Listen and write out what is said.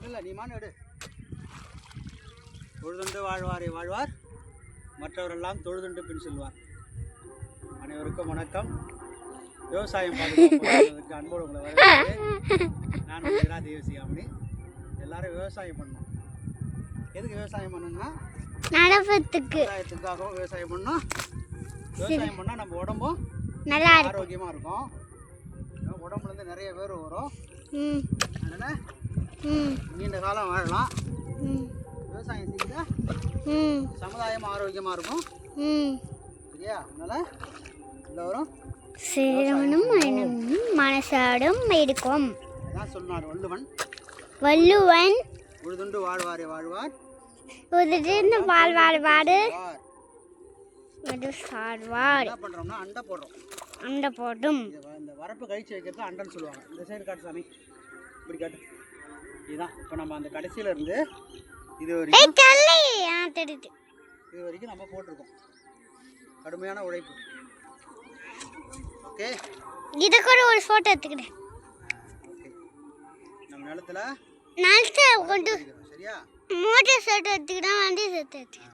இல்லை நீ மானு எடு. தொழுதுண்டு வாழ்வாரே வாழ்வார், மற்றவரெல்லாம் தொழுதுண்டு பின் செல்வார். அனைவருக்கும் வணக்கம். விவசாயம் பாதுகாப்பு அன்போடு உங்களை வரவேற்கிறேன். நான் உங்கள் தேவசிகாமணி. எல்லாரும் விவசாயம் பண்ணணும். எதுக்கு விவசாயம் பண்ணணும்னா விவசாயத்துக்காகவும் விவசாயம் பண்ணணும். விவசாயம் பண்ணால் நம்ம உடம்பும் நல்லா ஆரோக்கியமாக இருக்கும். உடம்புலேருந்து நிறைய பேர் வரும். அதனால் நீண்ட காலம் வாழலாம். விவசாயம் செஞ்சால் சமுதாயம் ஆரோக்கியமாக இருக்கும். சரியா? அதனால் எல்லோரும் சிறுவனும் மனசாடும் இருக்கும். அதான் சொன்னார் வள்ளுவன். உழுதுண்டு வாழ்வாரே வாழ்வார், உழுதுண்டு வாழ்வார் வாடு சார்வார். என்ன பண்ணுறோம்னா அண்டை போடுறோம். அண்டை போட்டும் இந்த வரப்பு கழிச்சு வைக்கிறது அண்டைன்னு சொல்லுவாங்க. இந்த சைடு காட்டு சாமி, இப்படி காட்டு. இதுதான் இப்போ நம்ம அந்த கடைசியில் இருந்து இது வரைக்கும் நம்ம போட்டிருக்கோம். கடுமையான உழைப்பு. ஓகே, இதை கூட ஒரு ஃபோட்டோ எடுத்துக்கிட்டேன். ஓகே, நம்ம நிலத்துல கொண்டு சரியா மோட்டர் செட் எடுத்துக்கிட்டா வண்டி செட் எடுத்து